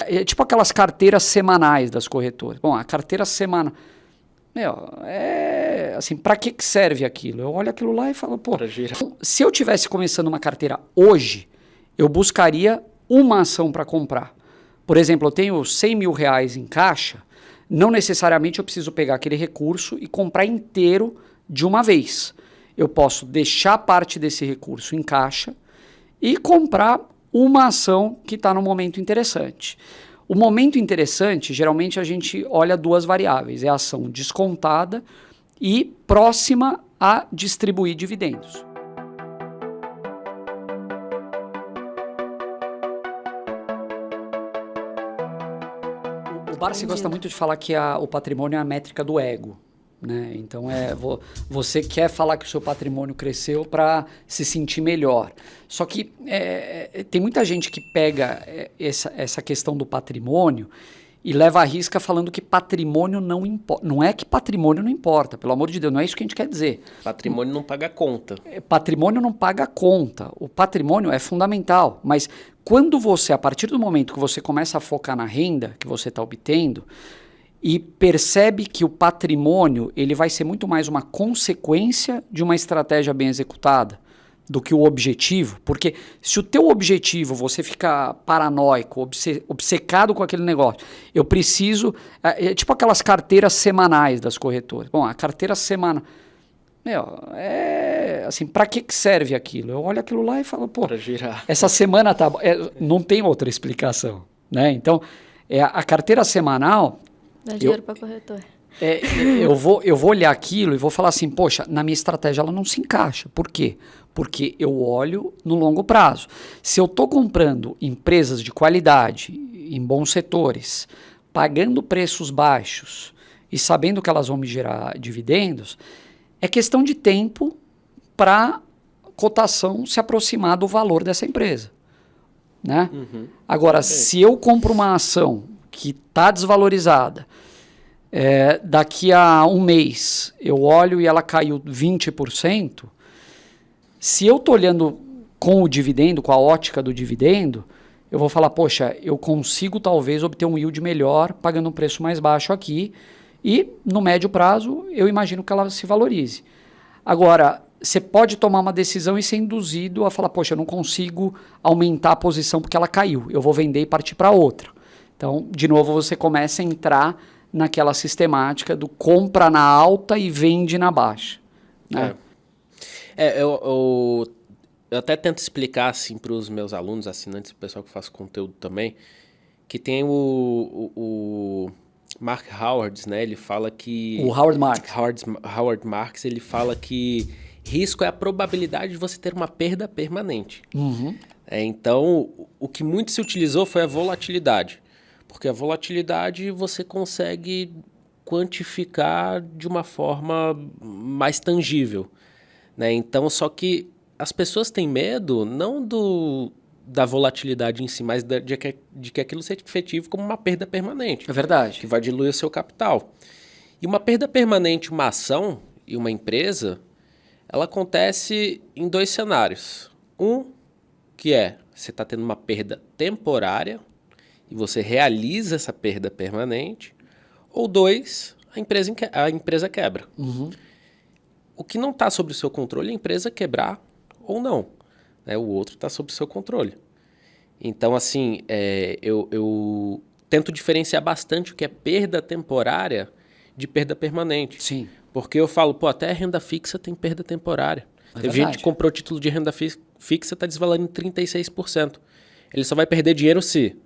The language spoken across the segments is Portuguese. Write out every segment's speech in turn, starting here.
É tipo aquelas carteiras semanais das corretoras. Bom, a carteira semanal... assim, para que serve aquilo? Eu olho aquilo lá e falo, pô, se eu tivesse começando uma carteira hoje, eu buscaria uma ação para comprar. Por exemplo, eu tenho 100 mil reais em caixa, não necessariamente eu preciso pegar aquele recurso e comprar inteiro de uma vez. Eu posso deixar parte desse recurso em caixa e comprar uma ação que está no momento interessante. O momento interessante, geralmente a gente olha duas variáveis, é a ação descontada e próxima a distribuir dividendos. O Barsi gosta muito de falar que o patrimônio é a métrica do ego. Né? Então, você quer falar que o seu patrimônio cresceu para se sentir melhor. Só que tem muita gente que pega essa questão do patrimônio e leva à risca falando que patrimônio não importa. Não é que patrimônio não importa, pelo amor de Deus, não é isso que a gente quer dizer. Patrimônio não paga conta. Patrimônio não paga conta. O patrimônio é fundamental, mas quando você, a partir do momento que você começa a focar na renda que você está obtendo, e percebe que o patrimônio ele vai ser muito mais uma consequência de uma estratégia bem executada do que o objetivo, porque se o teu objetivo, você fica paranoico, obcecado com aquele negócio, eu preciso, tipo aquelas carteiras semanais das corretoras. Bom, a carteira semanal, assim, para que serve aquilo? Eu olho aquilo lá e falo, pô, essa semana tá, não tem outra explicação, né? Então, a carteira semanal... Dá dinheiro para corretor. Eu vou olhar aquilo e vou falar assim, poxa, na minha estratégia ela não se encaixa. Por quê? Porque eu olho no longo prazo. Se eu estou comprando empresas de qualidade, em bons setores, pagando preços baixos e sabendo que elas vão me gerar dividendos, é questão de tempo para a cotação se aproximar do valor dessa empresa. Né? Uhum. Agora, se eu compro uma ação que está desvalorizada, daqui a um mês eu olho e ela caiu 20%, se eu estou olhando com o dividendo, com a ótica do dividendo, eu vou falar, poxa, eu consigo talvez obter um yield melhor pagando um preço mais baixo aqui e no médio prazo eu imagino que ela se valorize. Agora, você pode tomar uma decisão e ser induzido a falar, poxa, eu não consigo aumentar a posição porque ela caiu, eu vou vender e partir para outra. Então, de novo, você começa a entrar naquela sistemática do compra na alta e vende na baixa. Né? Eu até tento explicar assim, para os meus alunos, assinantes, o pessoal que faz conteúdo também, que tem o Mark Howard, né? Ele fala que... O Howard Marks. Howard Marks, ele fala que risco é a probabilidade de você ter uma perda permanente. Uhum. Então, o que muito se utilizou foi a volatilidade. Porque a volatilidade você consegue quantificar de uma forma mais tangível. Né? Então, só que as pessoas têm medo não da volatilidade em si, mas de que aquilo seja efetivo como uma perda permanente. É verdade. Que vai diluir o seu capital. E uma perda permanente, uma ação e uma empresa, ela acontece em dois cenários. Um, que você está tendo uma perda temporária, e você realiza essa perda permanente, ou dois, a empresa quebra. Uhum. O que não está sob o seu controle é a empresa quebrar ou não. Né? O outro está sob o seu controle. Então, assim, eu tento diferenciar bastante o que é perda temporária de perda permanente. Sim. Porque eu falo, até renda fixa tem perda temporária. Teve gente que comprou título de renda fixa, está desvalendo 36%. Ele só vai perder dinheiro se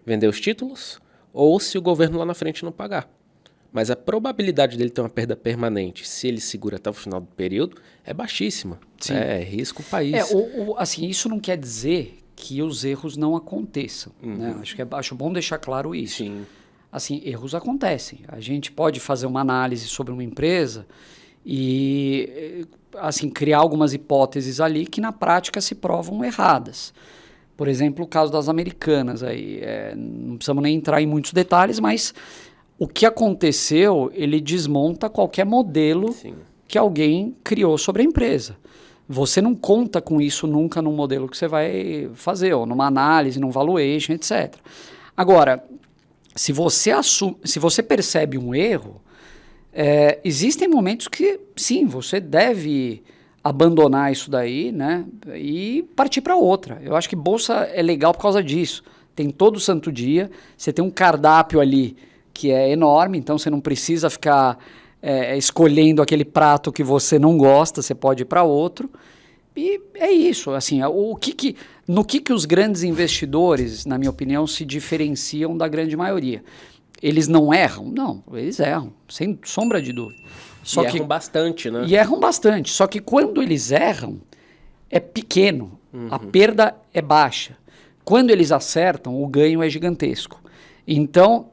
vender os títulos ou se o governo lá na frente não pagar. Mas a probabilidade dele ter uma perda permanente, se ele segura até o final do período, é baixíssima. Sim. Risco o país. Assim, isso não quer dizer que os erros não aconteçam. Uhum. Né? Acho bom deixar claro isso. Sim. Assim, erros acontecem. A gente pode fazer uma análise sobre uma empresa e assim, criar algumas hipóteses ali que na prática se provam erradas. Por exemplo, o caso das Americanas. Não precisamos nem entrar em muitos detalhes, mas o que aconteceu, ele desmonta qualquer modelo Sim. que alguém criou sobre a empresa. Você não conta com isso nunca num modelo que você vai fazer, ou numa análise, num valuation, etc. Agora, se você percebe um erro, existem momentos que, sim, você deve abandonar isso daí, né, e partir para outra. Eu acho que bolsa é legal por causa disso. Tem todo santo dia, você tem um cardápio ali que é enorme, então você não precisa ficar escolhendo aquele prato que você não gosta, você pode ir para outro. E é isso, assim, no que os grandes investidores, na minha opinião, se diferenciam da grande maioria? Eles não erram? Não, eles erram, sem sombra de dúvida. Só que erram bastante, né? E erram bastante, só que quando eles erram, é pequeno, a perda é baixa. Quando eles acertam, o ganho é gigantesco. Então,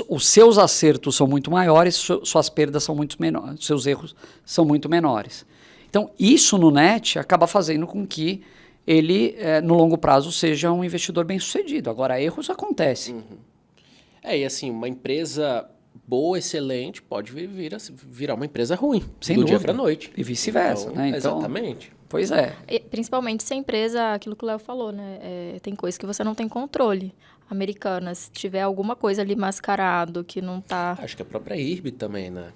os seus acertos são muito maiores, suas perdas são muito menores, seus erros são muito menores. Então, isso no net acaba fazendo com que ele, no longo prazo, seja um investidor bem-sucedido. Agora, erros acontecem. E assim, uma empresa boa, excelente, pode virar uma empresa ruim, Sem do dúvida. dia para a noite. E vice-versa, né? Então, exatamente. Pois é. E, principalmente se a empresa, aquilo que o Léo falou, né? Tem coisa que você não tem controle. Americanas, se tiver alguma coisa ali mascarado que não tá... Acho que a própria IRB também, né?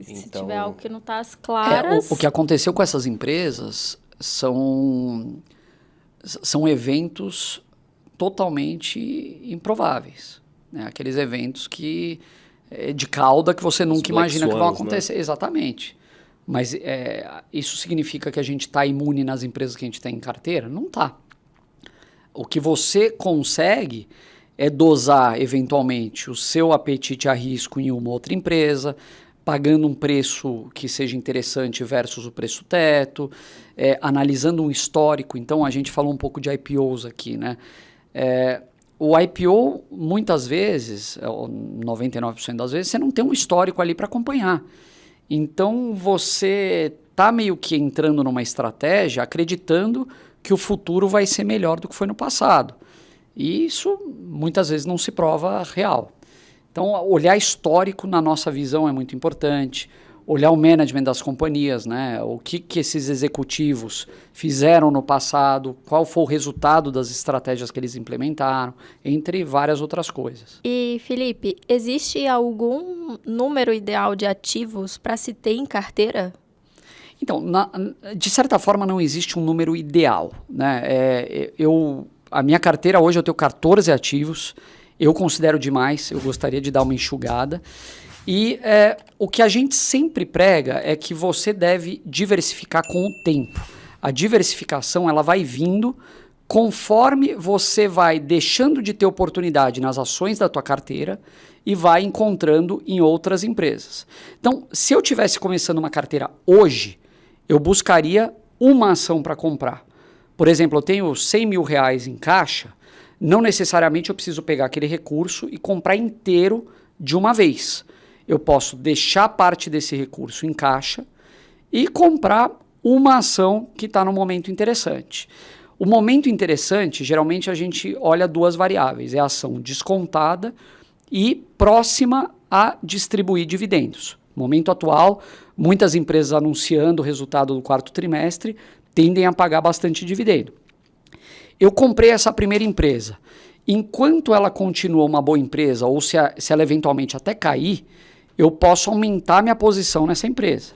Se tiver algo que não tá às claras... O que aconteceu com essas empresas são eventos totalmente improváveis. Né? Aqueles eventos de cauda que você nunca imagina que vão acontecer. Né? Exatamente. Mas isso significa que a gente está imune nas empresas que a gente tem em carteira? Não está. O que você consegue é dosar, eventualmente, o seu apetite a risco em uma outra empresa, pagando um preço que seja interessante versus o preço teto, analisando um histórico. Então, a gente falou um pouco de IPOs aqui, né? O IPO, muitas vezes, 99% das vezes, você não tem um histórico ali para acompanhar. Então, você está meio que entrando numa estratégia acreditando que o futuro vai ser melhor do que foi no passado. E isso, muitas vezes, não se prova real. Então, olhar histórico, na nossa visão, é muito importante. Olhar o management das companhias, né? O que esses executivos fizeram no passado, qual foi o resultado das estratégias que eles implementaram, entre várias outras coisas. E, Felipe, existe algum número ideal de ativos para se ter em carteira? Então, de certa forma, não existe um número ideal, né? A minha carteira hoje, eu tenho 14 ativos. Eu considero demais, eu gostaria de dar uma enxugada. E o que a gente sempre prega é que você deve diversificar com o tempo. A diversificação ela vai vindo conforme você vai deixando de ter oportunidade nas ações da tua carteira e vai encontrando em outras empresas. Então, se eu tivesse começando uma carteira hoje, eu buscaria uma ação para comprar. Por exemplo, eu tenho R$100 mil em caixa, não necessariamente eu preciso pegar aquele recurso e comprar inteiro de uma vez. Eu posso deixar parte desse recurso em caixa e comprar uma ação que está no momento interessante. O momento interessante, geralmente a gente olha duas variáveis, é a ação descontada e próxima a distribuir dividendos. No momento atual, muitas empresas anunciando o resultado do quarto trimestre tendem a pagar bastante dividendo. Eu comprei essa primeira empresa. Enquanto ela continua uma boa empresa, ou se ela eventualmente até cair, eu posso aumentar minha posição nessa empresa.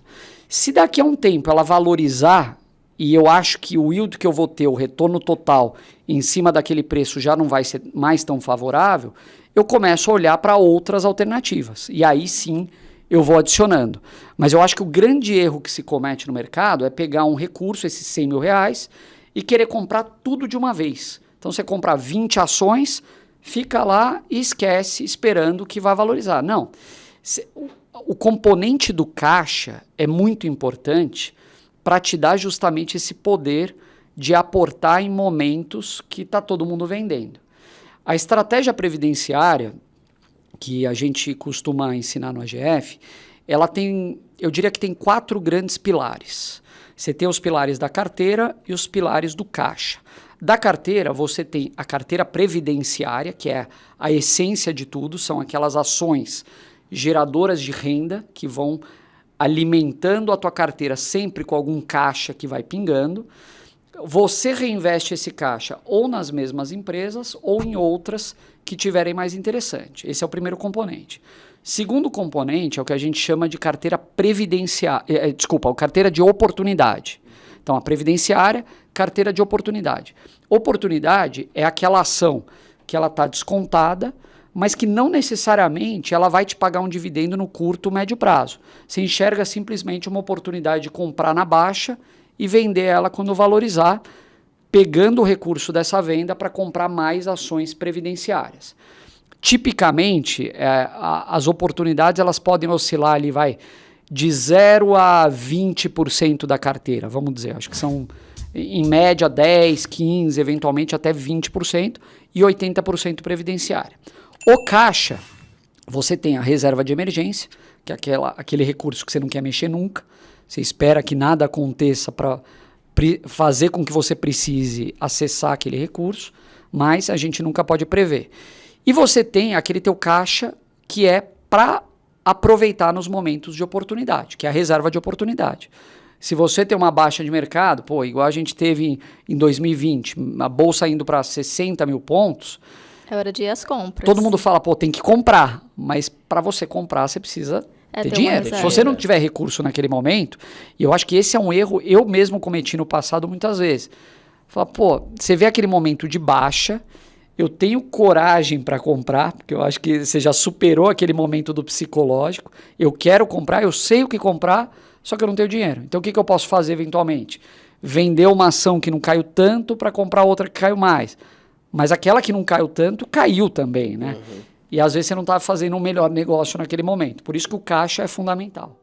Se daqui a um tempo ela valorizar, e eu acho que o yield que eu vou ter, o retorno total, em cima daquele preço já não vai ser mais tão favorável, eu começo a olhar para outras alternativas. E aí sim eu vou adicionando. Mas eu acho que o grande erro que se comete no mercado é pegar um recurso, esses R$100 mil, e querer comprar tudo de uma vez. Então você compra 20 ações, fica lá e esquece esperando que vai valorizar. Não. O componente do caixa é muito importante para te dar justamente esse poder de aportar em momentos que está todo mundo vendendo. A estratégia previdenciária, que a gente costuma ensinar no AGF, ela tem, eu diria que tem 4 grandes pilares. Você tem os pilares da carteira e os pilares do caixa. Da carteira, você tem a carteira previdenciária, que é a essência de tudo, são aquelas ações geradoras de renda que vão alimentando a tua carteira sempre com algum caixa que vai pingando. você reinveste esse caixa ou nas mesmas empresas ou em outras que tiverem mais interessante. Esse é o primeiro componente. Segundo componente é o que a gente chama de carteira previdenciária, carteira de oportunidade. Então, a previdenciária, carteira de oportunidade. Oportunidade é aquela ação que ela está descontada, mas que não necessariamente ela vai te pagar um dividendo no curto ou médio prazo. Você enxerga simplesmente uma oportunidade de comprar na baixa e vender ela quando valorizar, pegando o recurso dessa venda para comprar mais ações previdenciárias. Tipicamente, as oportunidades elas podem oscilar ali, de 0 a 20% da carteira, vamos dizer. Acho que são, em média, 10, 15, eventualmente até 20% e 80% previdenciária. O caixa, você tem a reserva de emergência, que é aquele recurso que você não quer mexer nunca. Você espera que nada aconteça para fazer com que você precise acessar aquele recurso, mas a gente nunca pode prever. E você tem aquele teu caixa que é para aproveitar nos momentos de oportunidade, que é a reserva de oportunidade. Se você tem uma baixa de mercado, igual a gente teve em 2020, a bolsa indo para 60 mil pontos, é hora de ir às compras. todo mundo fala, tem que comprar, mas para você comprar você precisa ter dinheiro. Se você não tiver recurso naquele momento, e eu acho que esse é um erro, eu mesmo cometi no passado muitas vezes. Fala, você vê aquele momento de baixa, eu tenho coragem para comprar, porque eu acho que você já superou aquele momento do psicológico, eu quero comprar, eu sei o que comprar, só que eu não tenho dinheiro. Então o que eu posso fazer eventualmente? Vender uma ação que não caiu tanto para comprar outra que caiu mais. Mas aquela que não caiu tanto, caiu também, né? Uhum. E às vezes você não está fazendo o melhor negócio naquele momento. Por isso que o caixa é fundamental.